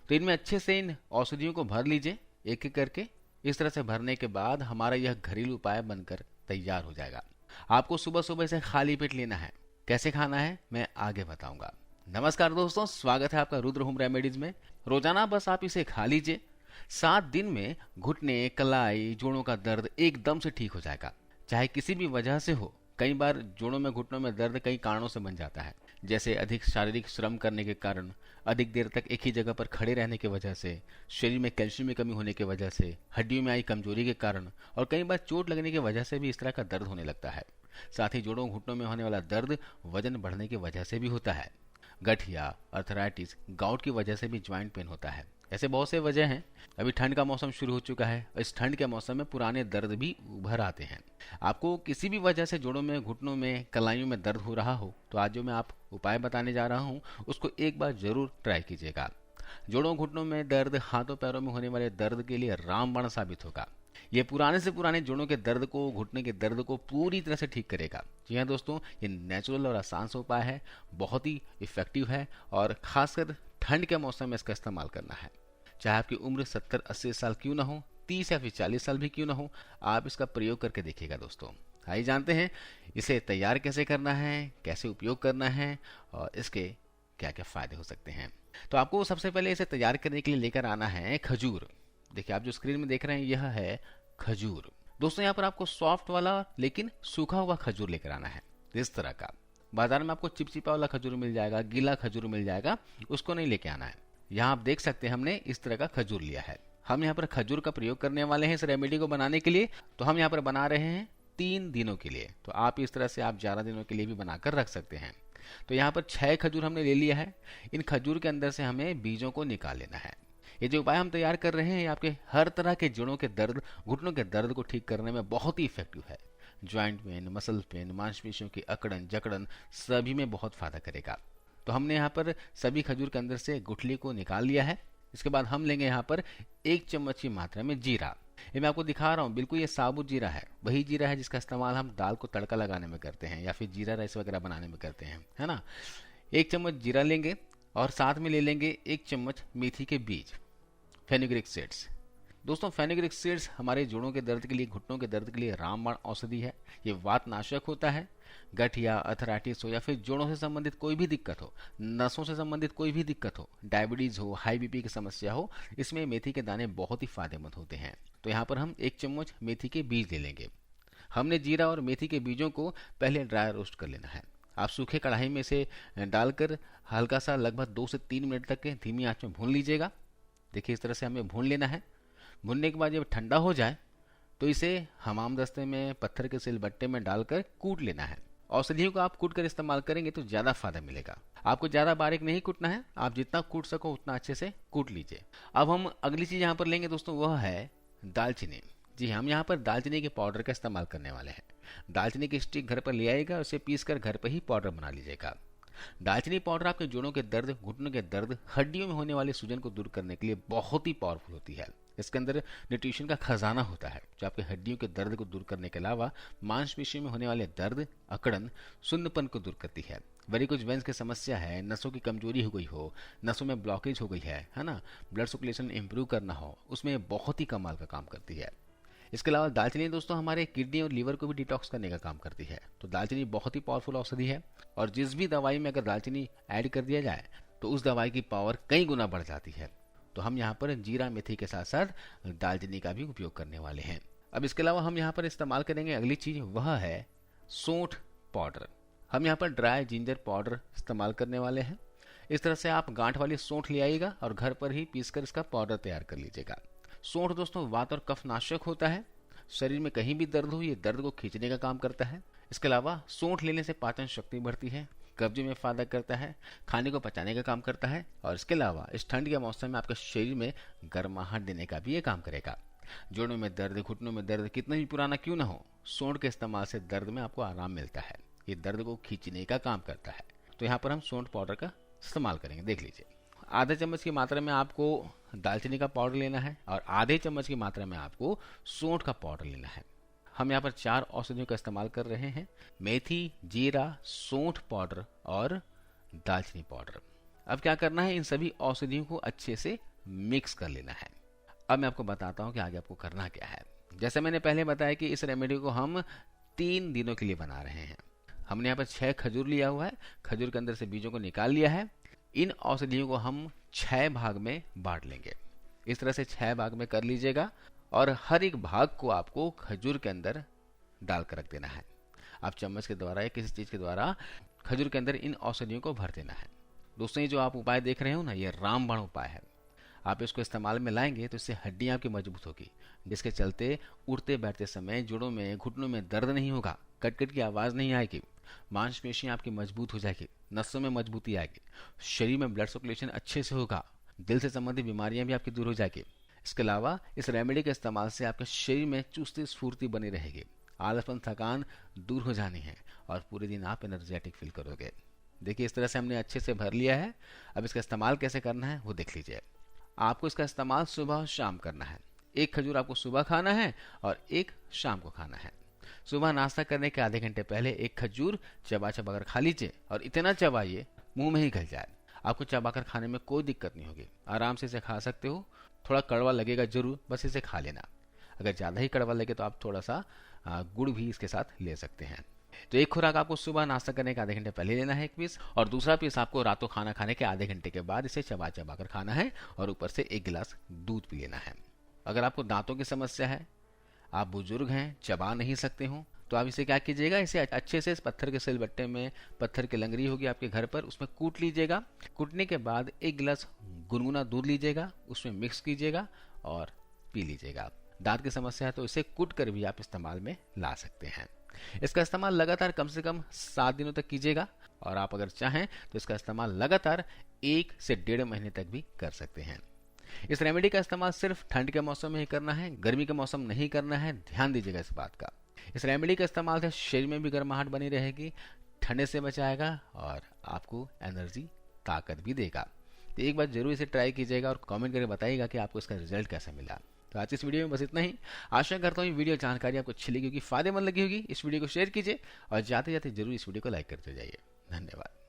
तो इनमें अच्छे से इन औषधियों को भर लीजिए एक एक करके। इस तरह से भरने के बाद हमारा यह घरेलू उपाय बनकर तैयार हो जाएगा। आपको सुबह सुबह इसे खाली पेट लेना है। कैसे खाना है मैं आगे बताऊंगा। नमस्कार दोस्तों, स्वागत है आपका रुद्र होम रेमेडीज में। रोजाना बस आप इसे खा लीजिए। 7 दिन में घुटने, कलाई, जोड़ों का दर्द एकदम से ठीक हो जाएगा, चाहे किसी भी वजह से हो। कई बार जोड़ों में, घुटनों में दर्द कई कारणों से बन जाता है, जैसे अधिक शारीरिक श्रम करने के कारण, अधिक देर तक एक ही जगह पर खड़े रहने की वजह से, शरीर में कैल्शियम की कमी होने की वजह से, हड्डियों में आई कमजोरी के कारण, और कई बार चोट लगने की वजह से भी इस तरह का दर्द होने लगता है। साथ ही जोड़ों, घुटनों में होने वाला दर्द वजन बढ़ने की वजह से भी होता है। गठिया, अर्थराइटिस, गाउट की वजह से भी ज्वाइंट पेन होता है। ऐसे बहुत से वजह हैं। अभी ठंड का मौसम शुरू हो चुका है और इस ठंड के मौसम में पुराने दर्द भी उभर आते हैं। आपको किसी भी वजह से जोड़ों में, घुटनों में, कलाइयों में दर्द हो रहा हो तो आज जो मैं आप उपाय बताने जा रहा हूँ उसको एक बार जरूर ट्राई कीजिएगा। जोड़ों, घुटनों में दर्द, हाथों पैरों में होने वाले दर्द के लिए रामबाण साबित होगा। ये पुराने से पुराने जोड़ों के दर्द को, घुटने के दर्द को पूरी तरह से ठीक करेगा। जी हाँ दोस्तों, ये नेचुरल और आसान सा उपाय है, बहुत ही इफेक्टिव है और खासकर ठंड के मौसम में इसका इस्तेमाल करना है। चाहे आपकी उम्र 70-80 साल क्यों ना हो, 30 या फिर 40 साल भी क्यों ना हो, आप इसका प्रयोग करके देखिएगा दोस्तों। आइए जानते हैं इसे तैयार कैसे करना है, कैसे उपयोग करना है और इसके क्या क्या फायदे हो सकते हैं। तो आपको सबसे पहले इसे तैयार करने के लिए लेकर आना है खजूर। देखिए, आप जो स्क्रीन में देख रहे हैं यह है खजूर। दोस्तों, यहाँ पर आपको सॉफ्ट वाला लेकिन सूखा हुआ खजूर लेकर आना है। इस तरह का बाजार में आपको चिपचिपा वाला खजूर मिल जाएगा, गीला खजूर मिल जाएगा, उसको नहीं लेके आना है। यहाँ आप देख सकते हैं हमने इस तरह का खजूर लिया है। हम यहाँ पर खजूर का प्रयोग करने वाले हैं इस रेमेडी को बनाने के लिए। तो हम यहाँ पर बना रहे हैं 3 दिनों के लिए। तो आप इस तरह से आप 11 दिनों के लिए भी बनाकर रख सकते हैं। तो यहाँ पर 6 खजूर हमने ले लिया है। इन खजूर के अंदर से हमें बीजों को निकाल लेना है। ये जो उपाय हम तैयार कर रहे हैं ये आपके हर तरह के जोड़ों के दर्द, घुटनों के दर्द को ठीक करने में बहुत ही इफेक्टिव है। ज्वाइंट पेन, मसल पेन, मांसपेशियों की अकड़न, जकड़न सभी में बहुत फायदा करेगा। तो हमने यहाँ पर सभी खजूर के अंदर से गुठली को निकाल लिया है। इसके बाद हम लेंगे यहाँ पर 1 चम्मच की मात्रा में जीरा। ये मैं आपको दिखा रहा हूँ, बिल्कुल ये साबुत जीरा है। वही जीरा है जिसका इस्तेमाल हम दाल को तड़का लगाने में करते हैं या फिर जीरा राइस वगैरह बनाने में करते हैं, है ना। 1 चम्मच जीरा लेंगे और साथ में ले लेंगे 1 चम्मच मेथी के बीज, फेनुग्रीक सीड्स। दोस्तों, फेनुग्रीक सीड्स हमारे जोड़ों के दर्द के लिए, घुटनों के दर्द के लिए रामबाण औषधि है। ये वात नाशक होता है। गठिया, अर्थराइटिस हो या फिर जोड़ों से संबंधित कोई भी दिक्कत हो, नसों से संबंधित कोई भी दिक्कत हो, डायबिटीज हो, हाई बीपी की समस्या हो, इसमें मेथी के दाने बहुत ही फायदेमंद होते हैं। तो यहाँ पर हम 1 चम्मच मेथी के बीज ले लेंगे। हमने जीरा और मेथी के बीजों को पहले ड्राई रोस्ट कर लेना है। आप सूखे कढ़ाई में से डालकर हल्का सा लगभग 2 से 3 मिनट तक धीमी आंच में भून लीजिएगा। देखिए, इस तरह से हमें भून लेना है। भूनने के बाद जब ठंडा हो जाए तो इसे हमाम दस्ते में, पत्थर के सिलबट्टे में डालकर कूट लेना है। औषधियों को आप कूट कर इस्तेमाल करेंगे तो ज्यादा फायदा मिलेगा। आपको ज्यादा बारीक नहीं कूटना है, आप जितना कूट सको उतना अच्छे से कूट लीजिए। अब हम अगली चीज यहाँ पर लेंगे दोस्तों, वह है दालचीनी। जी, हम यहाँ पर दालचीनी के पाउडर का इस्तेमाल करने वाले हैं। दालचीनी की स्टिक घर पर ले आइएगा, उसे पीस कर घर पर ही पाउडर बना लीजिएगा। दालचीनी पाउडर आपके जोड़ों के दर्द, घुटनों के दर्द, हड्डियों में होने वाले सूजन को दूर करने के लिए बहुत ही पावरफुल होती है। इसके अंदर न्यूट्रिशन का खजाना होता है जो आपके हड्डियों के दर्द को दूर करने के अलावा मांसपेशियों में होने वाले दर्द, अकड़न, सुन्नपन को दूर करती है। वेरिकोज वेन्स की समस्या है, नसों की कमजोरी हो गई हो, नसों में ब्लॉकेज हो गई है ना, ब्लड सर्कुलेशन इंप्रूव करना हो, उसमें बहुत ही कमाल का काम करती है। इसके अलावा दालचीनी दोस्तों हमारे किडनी और लीवर को भी डिटॉक्स करने का काम करती है। तो दालचीनी बहुत ही पावरफुल औषधि है और जिस भी दवाई में अगर दालचीनी ऐड कर दिया जाए तो उस दवाई की पावर कई गुना बढ़ जाती है। तो हम यहाँ पर जीरा, मेथी के साथ साथ दालचीनी का भी उपयोग करने वाले हैं। अब इसके अलावा हम यहाँ पर इस्तेमाल करेंगे अगली चीज, वह है सौंठ पाउडर। हम यहाँ पर ड्राई जिंजर पाउडर इस्तेमाल करने वाले हैं। इस तरह से आप गांठ वाली सौंठ ले आइएगा और घर पर ही पीसकर इसका पाउडर तैयार कर लीजिएगा। सौंठ दोस्तों वात और कफ नाशक होता है। शरीर में कहीं भी दर्द हो, ये दर्द को खींचने का काम करता है। इसके अलावा सौंठ लेने से पाचन शक्ति बढ़ती है, कब्जे में फायदा करता है, खाने को पचाने का काम करता है और इसके अलावा इस ठंड के मौसम में आपके शरीर में गर्माहट देने का भी ये काम करेगा। जोड़ों में दर्द, घुटनों में दर्द कितना भी पुराना क्यों ना हो, सौंठ के इस्तेमाल से दर्द में आपको आराम मिलता है। ये दर्द को खींचने का काम करता है। तो यहाँ पर हम सौंठ पाउडर का इस्तेमाल करेंगे। देख लीजिए, आधे चम्मच की मात्रा में आपको दालचीनी का पाउडर लेना है और आधे चम्मच की मात्रा में आपको सौंठ का पाउडर लेना है। हम यहाँ पर 4 औषधियों का इस्तेमाल कर रहे हैं, मेथी, जीरा, सौंठ पाउडर और दालचीनी पाउडर। अब क्या करना है, इन सभी औषधियों को अच्छे से मिक्स कर लेना है। अब मैं आपको बताता हूँ कि आगे आपको करना क्या है। जैसे मैंने पहले बताया कि इस रेमेडी को हम 3 दिनों के लिए बना रहे हैं। हमने यहाँ पर 6 खजूर लिया हुआ है, खजूर के अंदर से बीजों को निकाल लिया है। इन औषधियों को हम 6 भाग में बांट लेंगे। इस तरह से 6 भाग में कर लीजिएगा और हर एक भाग को आपको खजूर के अंदर डाल कर रख देना है। आप चम्मच के द्वारा या किसी चीज के द्वारा खजूर के अंदर इन औषधियों को भर देना है। दोस्तों, ये जो आप उपाय देख रहे हो ना, ये रामबाण उपाय है। आप इसको इस्तेमाल में लाएंगे तो इससे हड्डियां आपकी मजबूत होगी, जिसके चलते उठते बैठते समय जोड़ों में घुटनों में दर्द नहीं होगा, कटकट की आवाज नहीं आएगी, मांसपेशियां आपकी मजबूत हो जाएगी, नसों में मजबूती आएगी, शरीर में ब्लड सर्कुलेशन अच्छे से होगा, दिल से संबंधित बीमारियां भी आपकी दूर हो जाएगी। इसके अलावा इस रेमेडी के इस्तेमाल से आपके शरीर में चुस्ती स्फूर्ति बनी रहेगी, आलसपन थकान दूर हो जानी है और पूरे दिन आप एनर्जेटिक फील करोगे। देखिए, इस तरह से हमने अच्छे से भर लिया है। अब इसका इस्तेमाल कैसे करना है वो देख लीजिए। आपको इसका इस्तेमाल सुबह और शाम करना है। एक खजूर आपको सुबह खाना है और एक शाम को खाना है। सुबह नाश्ता करने के आधे घंटे पहले एक खजूर चबा चबा कर खा लीजिए और इतना चबाइए मुंह में ही घुल जाए। आपको चबाकर खाने में कोई दिक्कत नहीं होगी, आराम से इसे खा सकते हो। थोड़ा कड़वा लगेगा जरूर, बस इसे खा लेना। अगर ज़्यादा ही कड़वा लगे तो आप थोड़ा सा गुड़ भी इसके साथ ले सकते हैं। तो एक खुराक आपको सुबह नाश्ता करने के आधे घंटे पहले लेना है 1 पीस, और दूसरा पीस आपको रातों खाना खाने के आधे घंटे के बाद इसे चबा चबा कर खाना है और ऊपर से 1 गिलास दूध पी लेना है। अगर आपको दांतों की समस्या है, आप बुजुर्ग हैं, चबा नहीं सकते हो, तो आप इसे क्या कीजिएगा, इसे अच्छे से इस पत्थर के सिलबट्टे में, पत्थर की लंगरी होगी आपके घर पर, उसमें कूट लीजिएगा। कूटने के बाद 1 गिलास गुनगुना दूध लीजिएगा, उसमें मिक्स कीजिएगा और पी लीजिएगा। दांत की समस्या है तो इसे कूट कर भी आप इस्तेमाल में ला सकते हैं। इसका इस्तेमाल लगातार कम से कम 7 दिनों तक कीजिएगा और आप अगर चाहें तो इसका इस्तेमाल लगातार 1 से 1.5 महीने तक भी कर सकते हैं। इस रेमेडी का इस्तेमाल सिर्फ ठंड के मौसम में ही करना है, गर्मी के मौसम नहीं करना है, ध्यान दीजिएगा इस बात का। इस रेमेडी का इस्तेमाल से शरीर में भी गर्माहट बनी रहेगी, ठंडे से बचाएगा और आपको एनर्जी, ताकत भी देगा। तो एक बार जरूर इसे ट्राई कीजिएगा और कमेंट करके बताइएगा कि आपको इसका रिजल्ट कैसा मिला। तो आज इस वीडियो में बस इतना ही। आशा करता हूँ वीडियो जानकारी आपको अच्छी लगी होगी, फायदेमंद लगी होगी। इस वीडियो को शेयर कीजिए और जाते जाते जरूर इस वीडियो को लाइक करते जाइए। धन्यवाद।